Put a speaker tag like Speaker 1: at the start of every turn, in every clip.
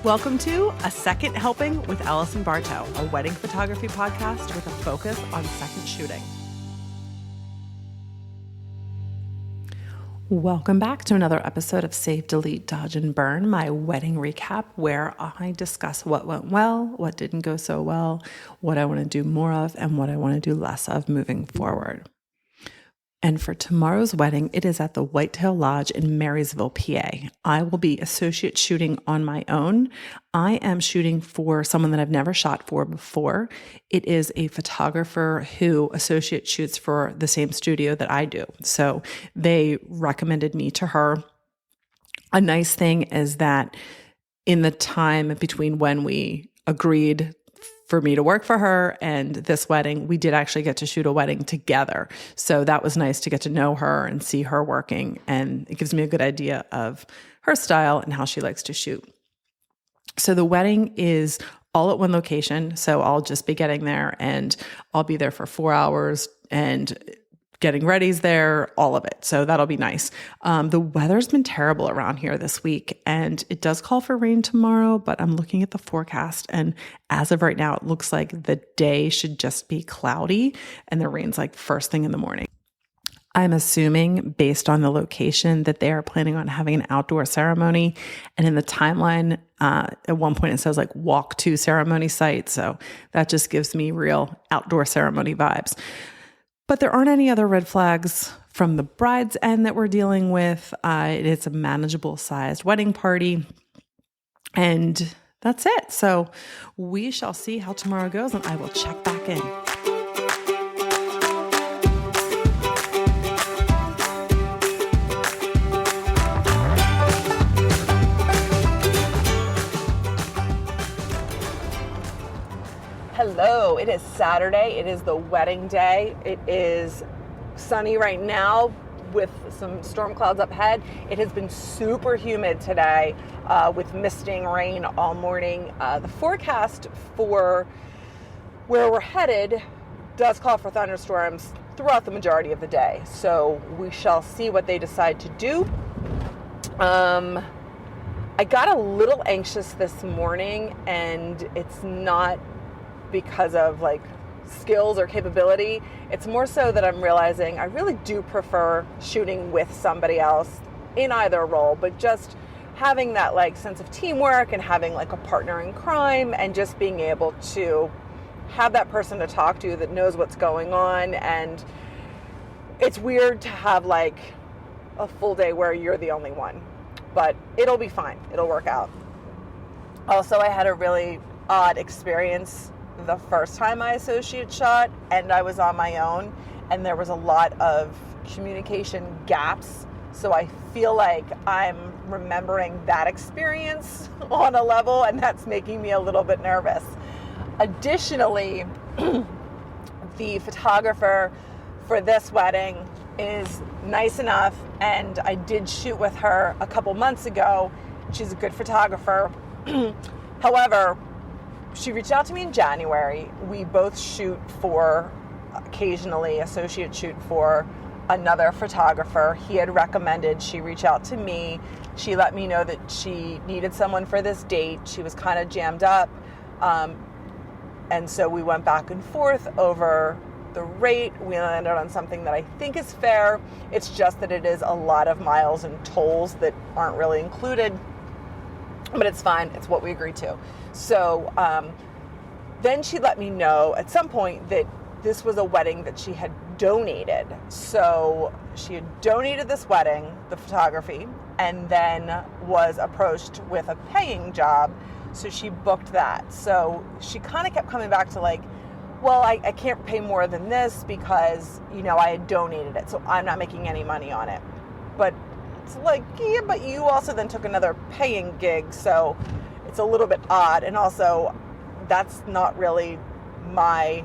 Speaker 1: Welcome to A Second Helping with Allison Bartow, a wedding photography podcast with a focus on second shooting. Welcome back to another episode of Save, Delete, Dodge, and Burn, my wedding recap, where I discuss what went well, what didn't go so well, what I want to do more of, and what I want to do less of moving forward. And for tomorrow's wedding, it is at the Whitetail Lodge in Marysville, PA. I will be associate shooting on my own. I am shooting for someone that I've never shot for before. It is a photographer who associate shoots for the same studio that I do. So they recommended me to her. A nice thing is that in the time between when we agreed for me to work for her and this wedding, we did actually get to shoot a wedding together. So that was nice to get to know her and see her working. And it gives me a good idea of her style and how she likes to shoot. So the wedding is all at one location. So I'll just be getting there and I'll be there for 4 hours and getting ready's there, all of it. So that'll be nice. The weather's been terrible around here this week, and it does call for rain tomorrow, but I'm looking at the forecast, and as of right now, it looks like the day should just be cloudy, and the rain's like first thing in the morning. I'm assuming, based on the location, that they are planning on having an outdoor ceremony, and in the timeline, at one point it says like walk to ceremony site, so that just gives me real outdoor ceremony vibes. But there aren't any other red flags from the bride's end that we're dealing with. It's a manageable sized wedding party. And that's it. So we shall see how tomorrow goes, and I will check back in. Hello, it is Saturday. It is the wedding day. It is sunny right now with some storm clouds up ahead. It has been super humid today with misting rain all morning. The forecast for where we're headed does call for thunderstorms throughout the majority of the day. So we shall see what they decide to do. I got a little anxious this morning, and it's not because of like skills or capability. It's more so that I'm realizing I really do prefer shooting with somebody else in either role, but just having that like sense of teamwork and having like a partner in crime and just being able to have that person to talk to that knows what's going on. And it's weird to have like a full day where you're the only one, but it'll be fine. It'll work out. Also, I had a really odd experience the first time I associate shot, and I was on my own, and there was a lot of communication gaps. So I feel like I'm remembering that experience on a level, and that's making me a little bit nervous. Additionally, the photographer for this wedding is nice enough, and I did shoot with her a couple months ago. She's a good photographer. However, she reached out to me in January. We both shoot for, occasionally associate shoot for another photographer. He had recommended she reach out to me. She let me know that she needed someone for this date. She was kind of jammed up. And so we went back and forth over the rate. We landed on something that I think is fair. It's just that it is a lot of miles and tolls that aren't really included. But it's fine. It's what we agreed to. So then she let me know at some point that this was a wedding that she had donated. So she had donated this wedding, the photography, and then was approached with a paying job. So she booked that. So she kind of kept coming back to like, well, I can't pay more than this because, I had donated it. So I'm not making any money on it. But it's like, yeah, but you also then took another paying gig, so it's a little bit odd. And also, that's not really my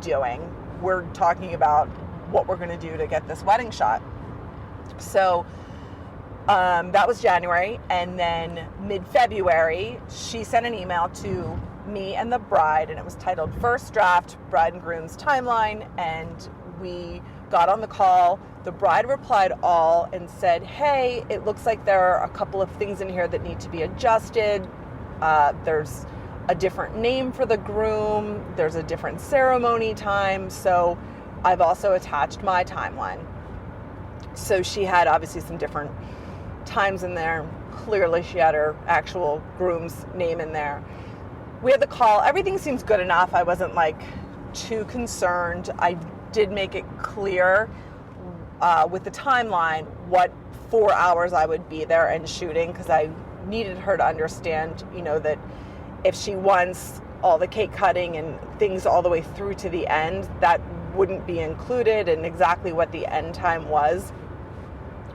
Speaker 1: doing. We're talking about what we're going to do to get this wedding shot. So that was January, and then mid-February, she sent an email to me and the bride, and it was titled First Draft, Bride and Groom's Timeline, and we got on the call. The bride replied all and said, hey, it looks like there are a couple of things in here that need to be adjusted. There's a different name for the groom. There's a different ceremony time. So I've also attached my timeline. So she had obviously some different times in there. Clearly she had her actual groom's name in there. We had the call. Everything seems good enough. I wasn't like too concerned. I did make it clear with the timeline what 4 hours I would be there and shooting, because I needed her to understand, you know, that if she wants all the cake cutting and things all the way through to the end, that wouldn't be included, and exactly what the end time was.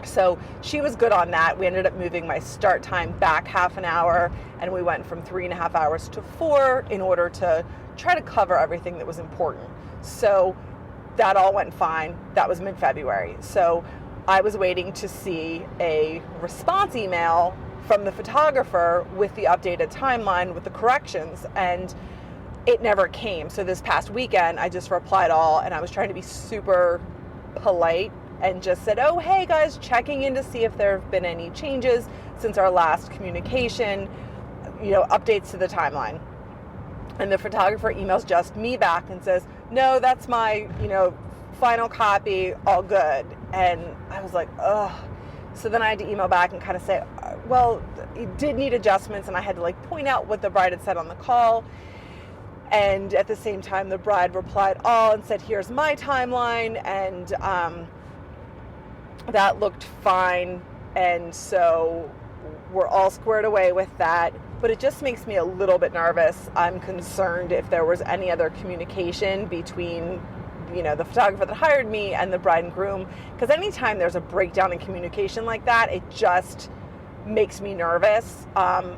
Speaker 1: So she was good on that. We ended up moving my start time back half an hour, and we went from 3.5 hours to 4 in order to try to cover everything that was important. So that all went fine. That was mid-February. So I was waiting to see a response email from the photographer with the updated timeline with the corrections, and it never came. So this past weekend, I just replied all, and I was trying to be super polite and just said, oh, hey guys, checking in to see if there have been any changes since our last communication, you know, updates to the timeline. And the photographer emails just me back and says, no, that's my, you know, final copy, all good. And I was like, ugh. So then I had to email back and kind of say, well, it did need adjustments, and I had to like point out what the bride had said on the call. And at the same time, the bride replied all and said, here's my timeline. And that looked fine. And so we're all squared away with that. But it just makes me a little bit nervous. I'm concerned if there was any other communication between, you know, the photographer that hired me and the bride and groom. Because anytime there's a breakdown in communication like that, it just makes me nervous,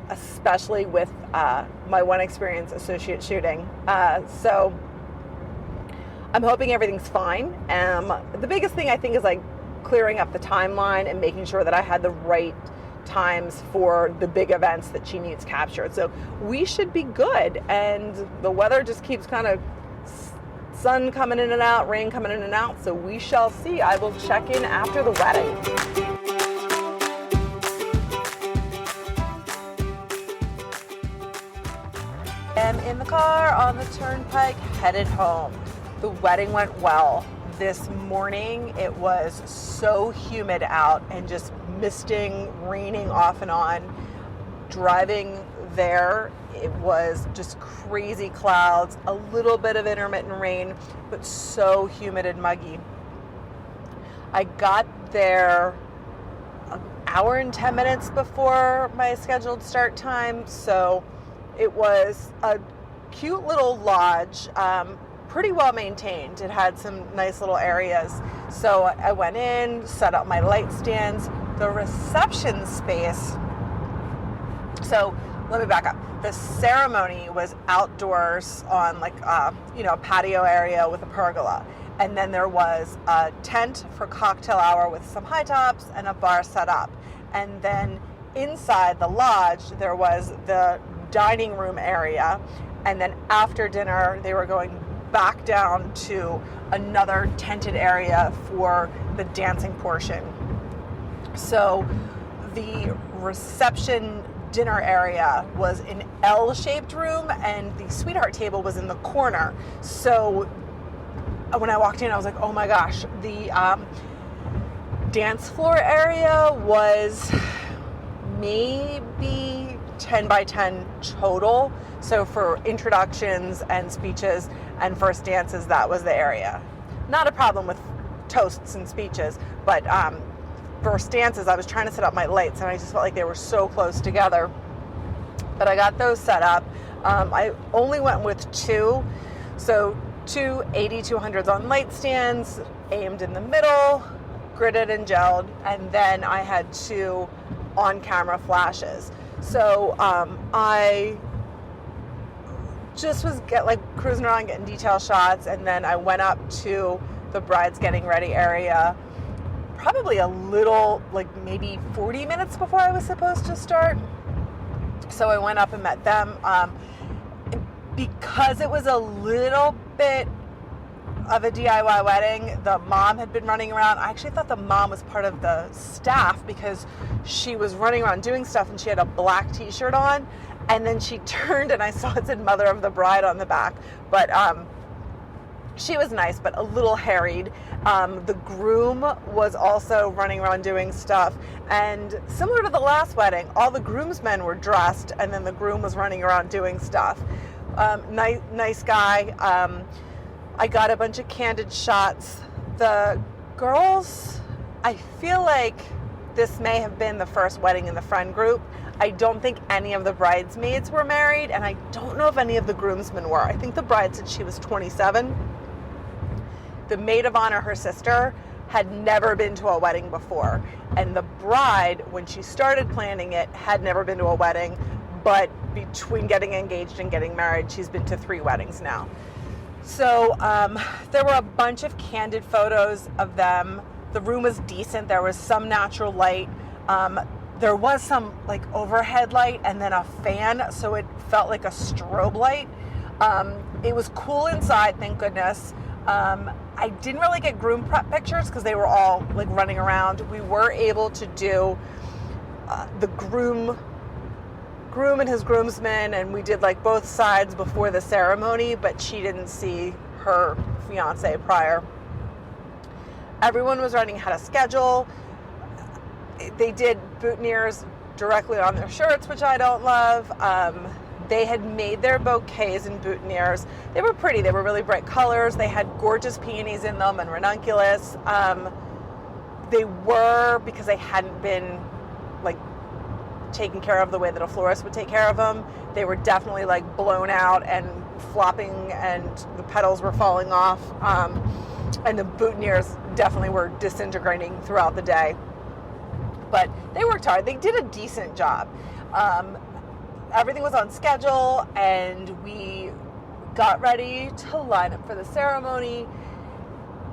Speaker 1: especially with my one experience associate shooting. So I'm hoping everything's fine. The biggest thing I think is like clearing up the timeline and making sure that I had the right times for the big events that she needs captured. So we should be good. And the weather just keeps kind of sun coming in and out, rain coming in and out. So we shall see. I will check in after the wedding. I'm in the car on the turnpike headed home. The wedding went well. This morning it was so humid out and just misting, raining off and on. Driving there, it was just crazy clouds, a little bit of intermittent rain, but so humid and muggy. I got there an hour and 10 minutes before my scheduled start time, so it was a cute little lodge, pretty well maintained. It had some nice little areas. So I went in, set up my light stands. The reception space, so let me back up. The ceremony was outdoors on like, you know, a patio area with a pergola. And then there was a tent for cocktail hour with some high tops and a bar set up. And then inside the lodge, there was the dining room area. And then after dinner, they were going back down to another tented area for the dancing portion. So the reception dinner area was an L-shaped room, and the sweetheart table was in the corner. So when I walked in, I was like, oh my gosh. The dance floor area was maybe 10 by 10 total. So for introductions and speeches and first dances, that was the area. Not a problem with toasts and speeches, but first dances, I was trying to set up my lights and I just felt like they were so close together. But I got those set up. I only went with two. So two 80-200s on light stands, aimed in the middle, gridded and gelled, and then I had two on-camera flashes. So I just was cruising around getting detail shots, and then I went up to the bride's getting ready area probably a little, like maybe 40 minutes before I was supposed to start. So I went up and met them. Because it was a little bit of a DIY wedding, the mom had been running around. I actually thought the mom was part of the staff because she was running around doing stuff and she had a black t-shirt on. And then she turned and I saw it said mother of the bride on the back. But she was nice, but a little harried. The groom was also running around doing stuff. And similar to the last wedding, all the groomsmen were dressed and then the groom was running around doing stuff. Nice guy. I got a bunch of candid shots. The girls, I feel like this may have been the first wedding in the friend group. I don't think any of the bridesmaids were married, and I don't know if any of the groomsmen were. I think the bride said she was 27. The maid of honor, her sister, had never been to a wedding before. And the bride, when she started planning it, had never been to a wedding, but between getting engaged and getting married, she's been to 3 weddings now. So there were a bunch of candid photos of them. The room was decent. There was some natural light. There was some like overhead light and then a fan, so it felt like a strobe light. It was cool inside, thank goodness. I didn't really get groom prep pictures because they were all like running around. We were able to do the groom and his groomsmen, and we did like both sides before the ceremony, but she didn't see her fiance prior. Everyone was running ahead of schedule. They did boutonnieres directly on their shirts, which I don't love. They had made their bouquets and boutonnieres. They were pretty. They were really bright colors. They had gorgeous peonies in them and ranunculus. They were, because they hadn't been like taken care of the way that a florist would take care of them, they were definitely like blown out and flopping, and the petals were falling off. And the boutonnieres definitely were disintegrating throughout the day. But they worked hard. They did a decent job. Everything was on schedule, and we got ready to line up for the ceremony.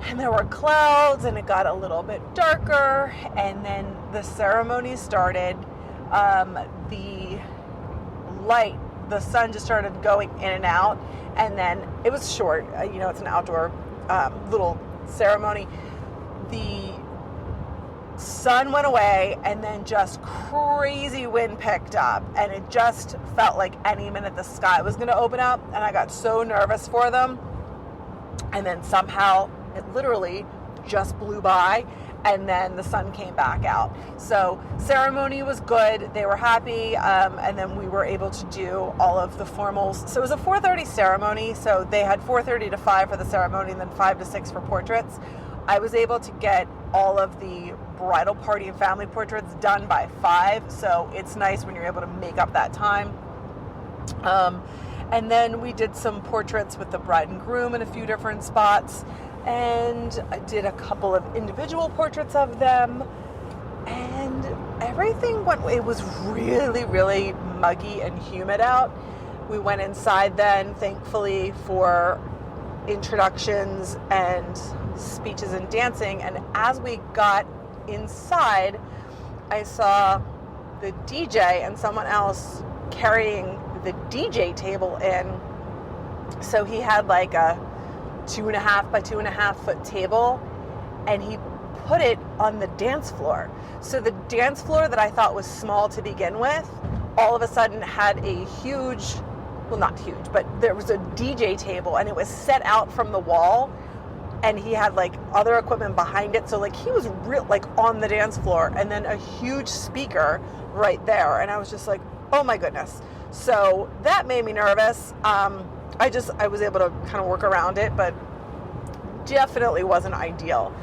Speaker 1: And there were clouds, and it got a little bit darker, and then the ceremony started. The light, the sun just started going in and out, and then it was short. It's an outdoor little ceremony. The sun went away, and then just crazy wind picked up, and it just felt like any minute the sky was going to open up, and I got so nervous for them. And then somehow it literally just blew by, and then the sun came back out. So ceremony was good. They were happy, and then we were able to do all of the formals. So it was a 4:30 ceremony, so they had 4:30 to 5 for the ceremony, and then 5 to 6 for portraits. I was able to get all of the bridal party and family portraits done by 5, so it's nice when you're able to make up that time. And then we did some portraits with the bride and groom in a few different spots, and I did a couple of individual portraits of them, and everything went. It was really, really muggy and humid out. We went inside then, thankfully, for introductions and speeches and dancing, and as we got inside, I saw the DJ and someone else carrying the DJ table in. So he had like a 2.5 by 2.5 foot table, and he put it on the dance floor. So the dance floor that I thought was small to begin with, all of a sudden had a huge, well, not huge, but there was a DJ table, and it was set out from the wall, and he had like other equipment behind it. So like he was real like on the dance floor, and then a huge speaker right there. And I was just like, oh my goodness. So that made me nervous. I was able to kind of work around it, but definitely wasn't ideal.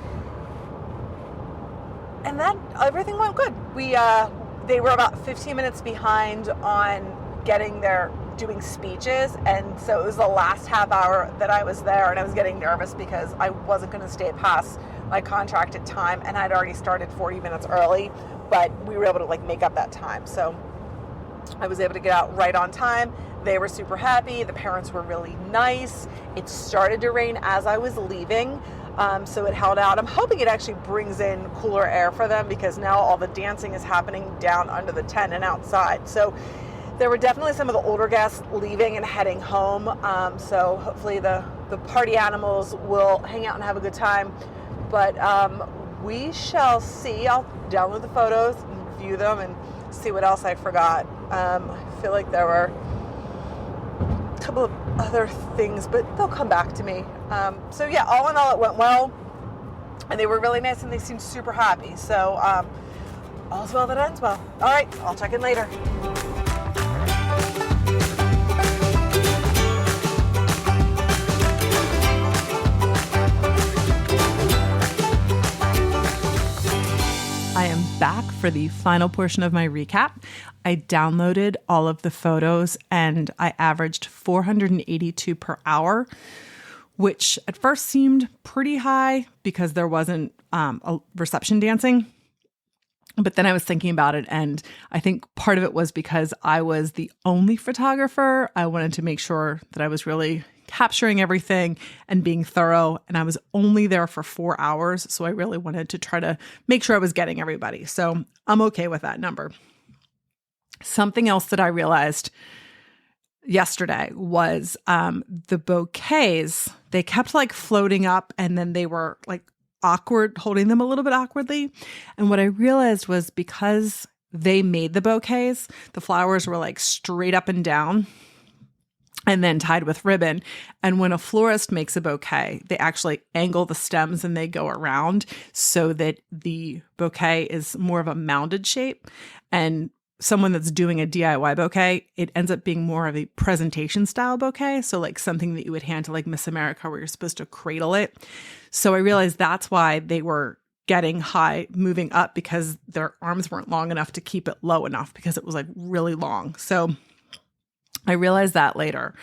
Speaker 1: And then everything went good. They were about 15 minutes behind on getting their doing speeches, and so it was the last half hour that I was there, and I was getting nervous because I wasn't going to stay past my contracted time, and I'd already started 40 minutes early, but we were able to like make up that time. So I was able to get out right on time. They were super happy. The parents were really nice. It started to rain as I was leaving, so it held out. I'm hoping it actually brings in cooler air for them, because now all the dancing is happening down under the tent and outside. So there were definitely some of the older guests leaving and heading home. So hopefully the party animals will hang out and have a good time. But we shall see. I'll download the photos and view them and see what else I forgot. I feel like there were a couple of other things, but they'll come back to me. So yeah, all in all, it went well, and they were really nice, and they seemed super happy. So all's well that ends well. All right, I'll check in later. I am back for the final portion of my recap. I downloaded all of the photos and I averaged 482 per hour, which at first seemed pretty high because there wasn't a reception dancing. But then I was thinking about it, and I think part of it was because I was the only photographer. I wanted to make sure that I was really capturing everything and being thorough, and I was only there for 4 hours, so I really wanted to try to make sure I was getting everybody. So I'm okay with that number. Something else that I realized yesterday was the bouquets, they kept like floating up, and then they were like awkward, holding them a little bit awkwardly. And what I realized was because they made the bouquets, the flowers were like straight up and down and then tied with ribbon. And when a florist makes a bouquet, they actually angle the stems and they go around so that the bouquet is more of a mounded shape. And someone that's doing a DIY bouquet, it ends up being more of a presentation style bouquet. So like something that you would hand to like Miss America where you're supposed to cradle it. So I realized that's why they were getting high, moving up, because their arms weren't long enough to keep it low enough because it was like really long. So I realized that later.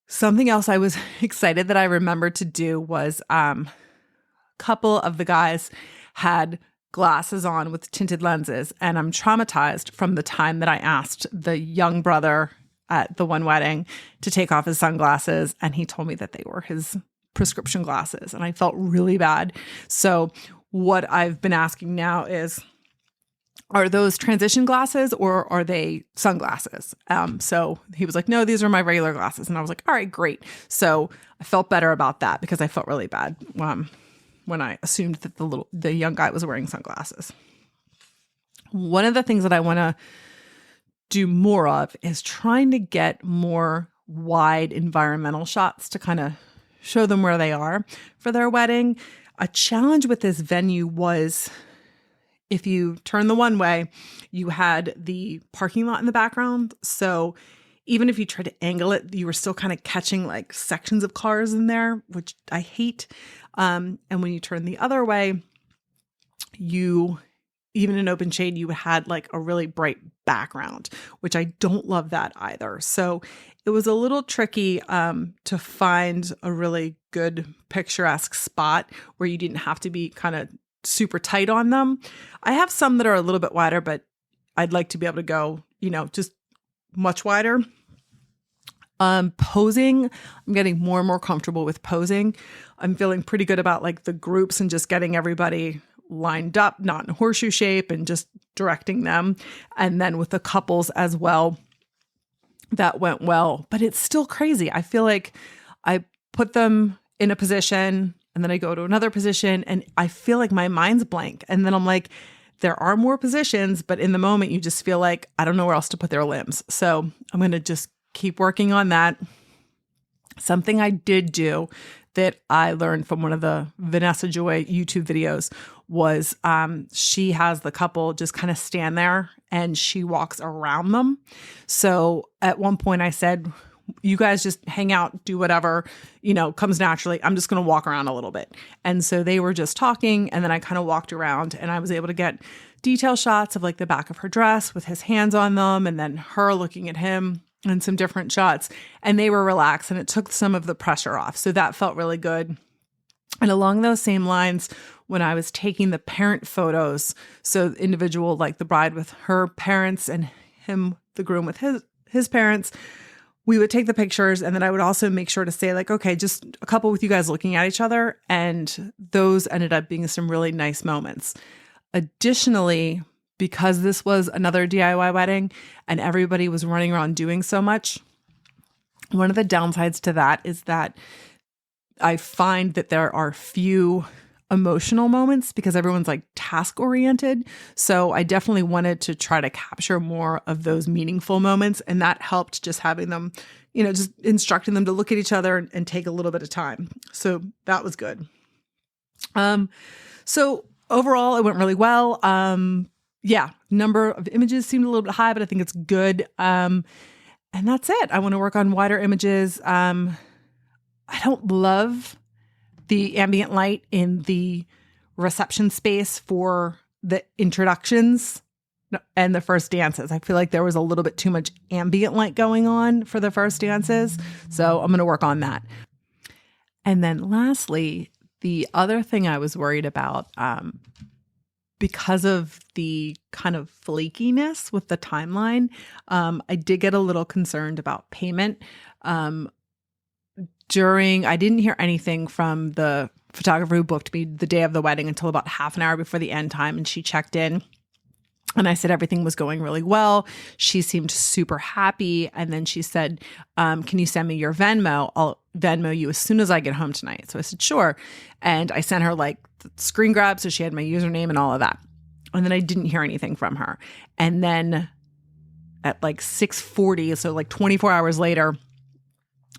Speaker 1: Something else I was excited that I remembered to do was a couple of the guys had glasses on with tinted lenses, and I'm traumatized from the time that I asked the young brother at the one wedding to take off his sunglasses, and he told me that they were his prescription glasses, and I felt really bad. So what I've been asking now is, are those transition glasses or are they sunglasses? So he was like, no, these are my regular glasses. And I was like, all right, great. So I felt better about that because I felt really bad when I assumed that the young guy was wearing sunglasses. One of the things that I want to do more of is trying to get more wide environmental shots to kind of show them where they are for their wedding. A challenge with this venue was, if you turn the one way, you had the parking lot in the background. So even if you tried to angle it, you were still kind of catching like sections of cars in there, which I hate. And when you turn the other way, even in open shade, you had like a really bright background, which I don't love that either. So it was a little tricky to find a really good picturesque spot where you didn't have to be kind of super tight on them. I have some that are a little bit wider, but I'd like to be able to go, just much wider. Posing, I'm getting more and more comfortable with posing. I'm feeling pretty good about like the groups and just getting everybody lined up, not in horseshoe shape, and just directing them. And then with the couples as well, that went well, but it's still crazy. I feel like I put them in a position and then I go to another position and I feel like my mind's blank. And then I'm like, there are more positions, but in the moment you just feel like, I don't know where else to put their limbs. So I'm going to just keep working on that. Something I did do that I learned from one of the Vanessa Joy YouTube videos was she has the couple just kind of stand there and she walks around them. So at one point I said, you guys just hang out, do whatever, comes naturally. I'm just going to walk around a little bit. And so they were just talking, and then I kind of walked around and I was able to get detail shots of like the back of her dress with his hands on them and then her looking at him and some different shots, and they were relaxed and it took some of the pressure off. So that felt really good. And along those same lines, when I was taking the parent photos, so the individual, like the bride with her parents and him, the groom with his parents, we would take the pictures, and then I would also make sure to say like, okay, just a couple with you guys looking at each other. And those ended up being some really nice moments. Additionally, because this was another DIY wedding and everybody was running around doing so much, one of the downsides to that is that I find that there are few
Speaker 2: emotional moments because everyone's like task oriented. So I definitely wanted to try to capture more of those meaningful moments. And that helped just having them, just instructing them to look at each other and take a little bit of time. So that was good. So overall, it went really well. Number of images seemed a little bit high, but I think it's good. And that's it. I want to work on wider images. I don't love the ambient light in the reception space for the introductions and the first dances. I feel like there was a little bit too much ambient light going on for the first dances. So I'm going to work on that. And then lastly, the other thing I was worried about, because of the kind of flakiness with the timeline, I did get a little concerned about payment. I didn't hear anything from the photographer who booked me the day of the wedding until about half an hour before the end time. And she checked in and I said everything was going really well. She seemed super happy. And then she said, can you send me your Venmo? I'll Venmo you as soon as I get home tonight. So I said, sure. And I sent her like the screen grab. So she had my username and all of that. And then I didn't hear anything from her. And then at like 6:40, so like 24 hours later,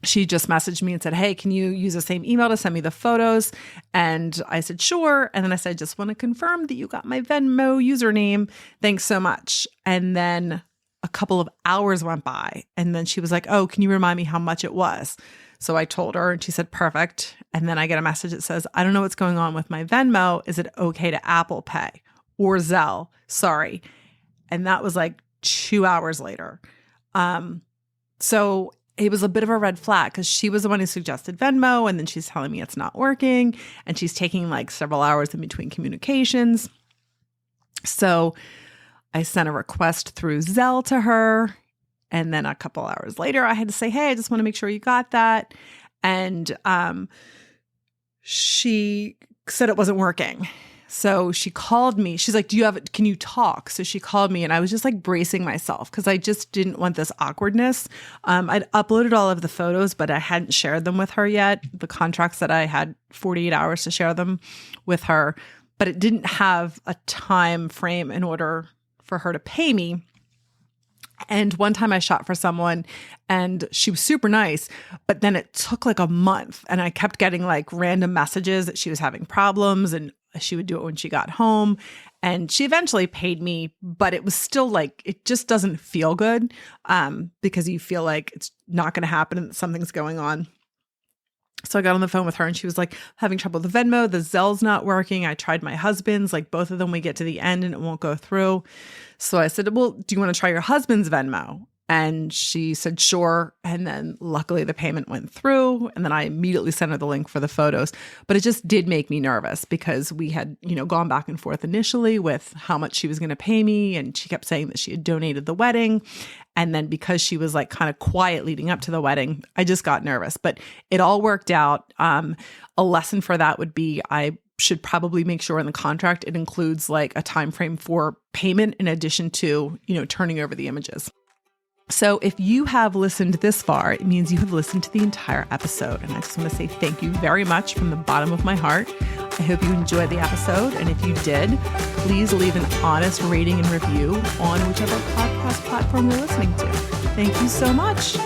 Speaker 2: she just messaged me and said, hey, can you use the same email to send me the photos? And I said, sure. And then I said, just want to confirm that you got my Venmo username. Thanks so much. And then a couple of hours went by. And then she was like, oh, can you remind me how much it was? So I told her and she said, perfect. And then I get a message that says, I don't know what's going on with my Venmo. Is it okay to Apple Pay or Zelle? Sorry. And that was like 2 hours later. So it was a bit of a red flag because she was the one who suggested Venmo. And then she's telling me it's not working. And she's taking like several hours in between communications. So I sent a request through Zelle to her. And then a couple hours later, I had to say, hey, I just want to make sure you got that. And she said it wasn't working. So she called me. She's like, can you talk? So she called me and I was just like bracing myself because I just didn't want this awkwardness. I'd uploaded all of the photos, but I hadn't shared them with her yet. The contracts that I had 48 hours to share them with her, but it didn't have a time frame in order for her to pay me. And one time I shot for someone and she was super nice, but then it took like a month and I kept getting like random messages that she was having problems and she would do it when she got home. And she eventually paid me, but it was still like, it just doesn't feel good because you feel like it's not going to happen and something's going on. So I got on the phone with her and she was like having trouble with the Venmo. The Zelle's not working. I tried my husband's, like both of them, we get to the end and it won't go through. So I said, well, do you want to try your husband's Venmo? And she said, sure. And then luckily the payment went through. And then I immediately sent her the link for the photos. But it just did make me nervous because we had, gone back and forth initially with how much she was going to pay me. And she kept saying that she had donated the wedding. And then because she was like kind of quiet leading up to the wedding, I just got nervous. But it all worked out. A lesson for that would be I should probably make sure in the contract it includes like a time frame for payment in addition to, turning over the images. So if you have listened this far, it means you have listened to the entire episode. And I just want to say thank you very much from the bottom of my heart. I hope you enjoyed the episode. And if you did, please leave an honest rating and review on whichever podcast platform you're listening to. Thank you so much.